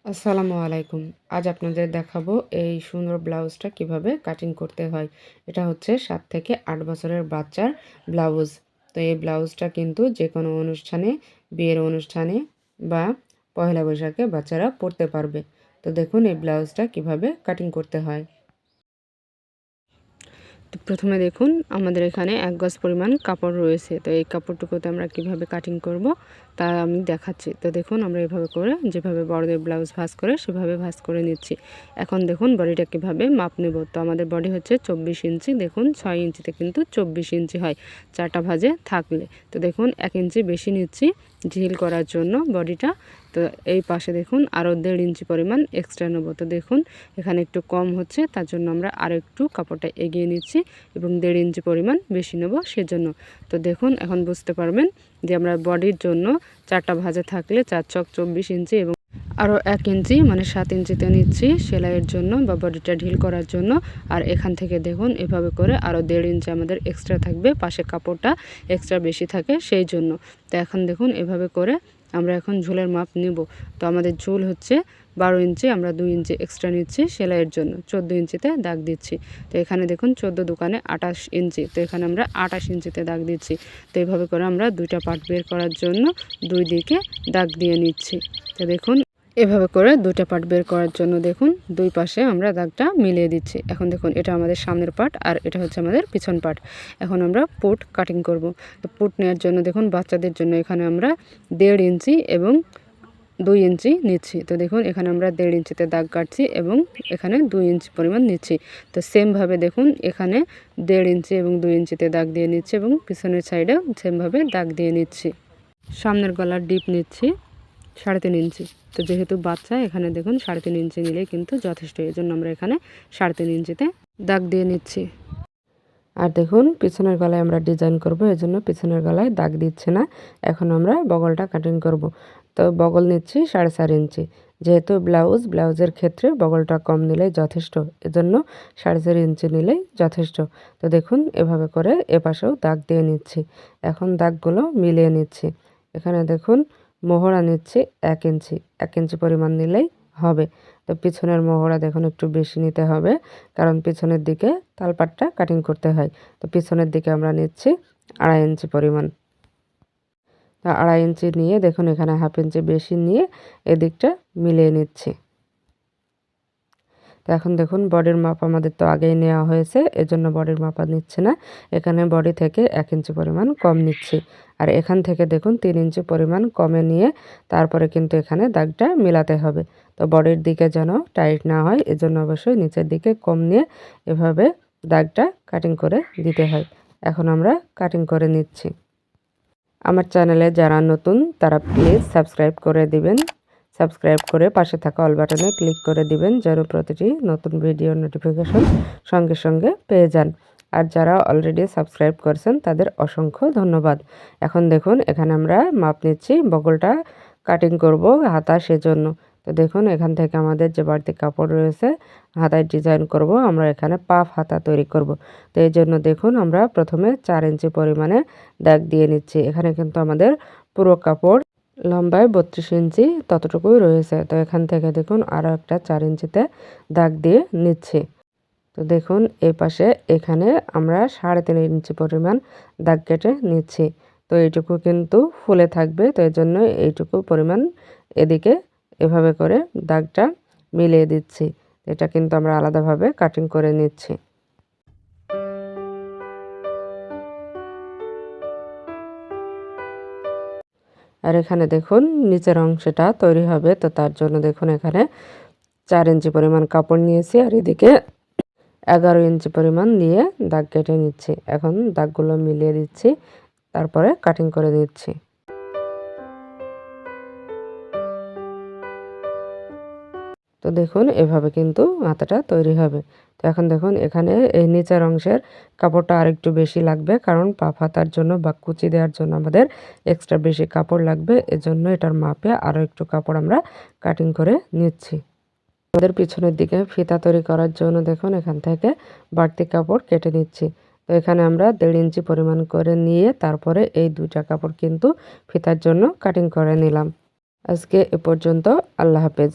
আসসালামু আলাইকুম। আজ আপনাদের দেখাবো এই সুন্দর ব্লাউজটা কিভাবে কাটিং করতে হয়। এটা হচ্ছে ৭ থেকে ৮ বছরের বাচ্চার ব্লাউজ। তো এই ব্লাউজটা কিন্তু যেকোনো অনুষ্ঠানে, বিয়ের অনুষ্ঠানে বা পহেলা বৈশাখে বাচ্চারা পরতে পারবে। তো দেখুন এই ব্লাউজটা কিভাবে কাটিং করতে হয়। তো প্রথমে দেখুন আমাদের এখানে ১ গজ পরিমাণ কাপড় রয়েছে। তো এই কাপড়টুকুতে আমরা কিভাবে কাটিং করব তা আমি দেখাচ্ছি। তো দেখুন আমরা এভাবে করে যেভাবে বড়দের ব্লাউজ ভাঁজ করে সেভাবে ভাঁজ করে নিচ্ছি। এখন দেখুন বডিটা কিভাবে মাপ নেব। তো আমাদের বডি হচ্ছে ২৪ ইঞ্চি। দেখুন ৬ ইঞ্চিতে কিন্তু ২৪ ইঞ্চি হয় ৪টা ভাঁজে থাকলে। তো দেখুন ১ ইঞ্চি বেশি নিচ্ছি ঢিল করার জন্য বডিটা। তো এই পাশে দেখুন আরও ১.৫ ইঞ্চি পরিমাণ এক্সট্রা নেব। তো দেখুন এখানে একটু কম হচ্ছে, তার জন্য আমরা আরও একটু কাপড়টা এগিয়ে নিচ্ছি এবং ১.৫ ইঞ্চি পরিমাণ বেশি নেব সেজন্য। তো দেখুন এখন বুঝতে পারবেন যে আমরা বডির জন্য ৪টা ভাঁজে থাকলে ৪ ছক ২৪ ইঞ্চি এবং আরও ১ ইঞ্চি মানে ৭ ইঞ্চিতে নিচ্ছি সেলাইয়ের জন্য বা বডিটা ঢিল করার জন্য। আর এখান থেকে দেখুন এভাবে করে আরও ১.৫ ইঞ্চি আমাদের এক্সট্রা থাকবে, পাশে কাপড়টা এক্সট্রা বেশি থাকে সেই জন্য। তো এখন দেখুন এভাবে করে আমরা এখন ঝুলের মাপ নেব। তো আমাদের ঝুল হচ্ছে ১২ ইঞ্চি, আমরা ২ ইঞ্চি এক্সট্রা নিচ্ছি সেলাইয়ের জন্য। ১৪ ইঞ্চিতে দাগ দিচ্ছি। তো এখানে দেখুন ১৪ দোকানে ২৮ ইঞ্চি, তো এখানে আমরা ২৮ ইঞ্চিতে দাগ দিচ্ছি। তো এইভাবে করে আমরা দুইটা পার্ট বের করার জন্য দুই দিকে দাগ দিয়ে নিচ্ছি। তো দেখুন এভাবে করে দুইটা পার্ট বের করার জন্য দেখুন দুই পাশে আমরা দাগটা মিলিয়ে দিচ্ছি। এখন দেখুন এটা আমাদের সামনের পার্ট আর এটা হচ্ছে আমাদের পিছন পার্ট। এখন আমরা পুট কাটিং করব। তো পুট নেওয়ার জন্য দেখুন বাচ্চাদের জন্য এখানে আমরা ১.৫ ইঞ্চি এবং ২ ইঞ্চি নিচ্ছি। তো দেখুন এখানে আমরা ১.৫ ইঞ্চিতে দাগ কাটছি এবং এখানে ২ ইঞ্চি পরিমাণ নিচ্ছি। তো সেমভাবে দেখুন এখানে ১.৫ ইঞ্চি এবং ২ ইঞ্চিতে দাগ দিয়ে নিচ্ছি এবং পিছনের সাইডেও সেমভাবে দাগ দিয়ে নিচ্ছি। সামনের গলার ডিপ নিচ্ছি ৩.৫ ইঞ্চি। তো যেহেতু বাচ্চা এখানে দেখুন ৩.৫ ইঞ্চি নিলেই কিন্তু যথেষ্ট। এজন্য আমরা এখানে ৩.৫ ইঞ্চিতে দাগ দিয়ে নিচ্ছি। আর দেখুন পিছনের গলায় আমরা ডিজাইন করব, এজন্য পিছনের গলায় দাগ দিচ্ছি না। এখন আমরা বগলটা কাটিং করব। তো বগল নিচ্ছি ৪.৫ ইঞ্চি। যেহেতু ব্লাউজের ক্ষেত্রে বগলটা কম নিলেই যথেষ্ট, এজন্য ৪.৫ ইঞ্চি নিলেই যথেষ্ট। তো দেখুন এভাবে করে এপাশেও দাগ দিয়ে নিচ্ছি। এখন দাগগুলো মিলিয়ে নিচ্ছি। এখানে দেখুন মোহরা নিচ্ছি ১ ইঞ্চি, ১ ইঞ্চি পরিমাণ নিলেই হবে। তো পিছনের মোহরা দেখুন একটু বেশি নিতে হবে, কারণ পিছনের দিকে তালপাটটা কাটিং করতে হয়। তো পিছনের দিকে আমরা নিচ্ছি ২.৫ ইঞ্চি পরিমাণ। তো ২.৫ ইঞ্চি নিয়ে দেখুন এখানে ১/২ ইঞ্চি বেশি নিয়ে এদিকটা মিলিয়ে নিচ্ছি। তো এখন দেখুন বডির মাপ আমাদের তো আগেই নেওয়া হয়েছে, এজন্য বডির মাপ আর নিচ্ছি না। এখানে বডি থেকে ১ ইঞ্চি পরিমাণ কম নিচ্ছি। আর এখান থেকে দেখুন ৩ ইঞ্চি পরিমাণ কমে নিয়ে তারপরে কিন্তু এখানে দাগটা মেলাতে হবে। তো বডির দিকে যেন টাইট না হয়, এজন্য অবশ্যই নিচের দিকে কম নিয়ে এভাবে দাগটা কাটিং করে দিতে হয়। এখন আমরা কাটিং করে নিচ্ছি। আমার চ্যানেলে যারা নতুন তারা প্লিজ সাবস্ক্রাইব করে দিবেন। সাবস্ক্রাইব করে পাশে থাকা অল বাটনে ক্লিক করে দিবেন, যেন প্রতিটি নতুন ভিডিওর নোটিফিকেশন সঙ্গে সঙ্গে পেয়ে যান। আর যারা অলরেডি সাবস্ক্রাইব করেছেন তাদের অসংখ্য ধন্যবাদ। এখন দেখুন এখানে আমরা মাপ নিচ্ছি, বগলটা কাটিং করব হাতা সেজন্য। তো দেখুন এখান থেকে আমাদের যে বাড়তি কাপড় রয়েছে হাতায় ডিজাইন করব, আমরা এখানে পাফ হাতা তৈরি করব। তো এই জন্য দেখুন আমরা প্রথমে ৪ ইঞ্চি পরিমাণে দাগ দিয়ে নিচ্ছি। এখানে কিন্তু আমাদের পুরো কাপড় লম্বায় ৩২ ইঞ্চি ততটুকুই রয়েছে। তো এখান থেকে দেখুন আরও একটা ৪ ইঞ্চিতে দাগ দিয়ে নিচ্ছি। তো দেখুন এই পাশে এখানে আমরা ৩.৫ ইঞ্চি পরিমাণ দাগ কেটে নিচ্ছি। তো এইটুকু কিন্তু ফুলে থাকবে, তো এই জন্য এইটুকু পরিমাণ এদিকে এভাবে করে দাগটা মিলিয়ে দিচ্ছি। এটা কিন্তু আমরা আলাদাভাবে কাটিং করে নিচ্ছি। আর এখানে দেখুন নিচের অংশটা তৈরি হবে, তো তার জন্য দেখুন এখানে ৪ ইঞ্চি পরিমাণ কাপড় নিয়েছি আর এদিকে ১১ ইঞ্চি পরিমাণ নিয়ে দাগ কেটে নিচ্ছি। এখন দাগগুলো মিলিয়ে দিচ্ছি, তারপরে কাটিং করে দিচ্ছি। তো দেখুন এভাবে কিন্তু হাতাটা তৈরি হবে। তো এখন দেখুন এখানে এই নিচের অংশের কাপড়টা আরেকটু বেশি লাগবে, কারণ পাফ হাতার জন্য বা কুচি দেওয়ার জন্য আমাদের এক্সট্রা বেশি কাপড় লাগবে। এজন্য এটার মাপে আরও একটু কাপড় আমরা কাটিং করে নিচ্ছি। আমাদের পিছনের দিকে ফিতা তৈরি করার জন্য দেখুন এখান থেকে বাড়তি কাপড় কেটে নিচ্ছি। তো এখানে আমরা ১.৫ ইঞ্চি পরিমাণ করে নিয়ে তারপরে এই দুইটা কাপড় কিন্তু ফিতার জন্য কাটিং করে নিলাম। আজকে এ পর্যন্ত। আল্লাহ হাফেজ।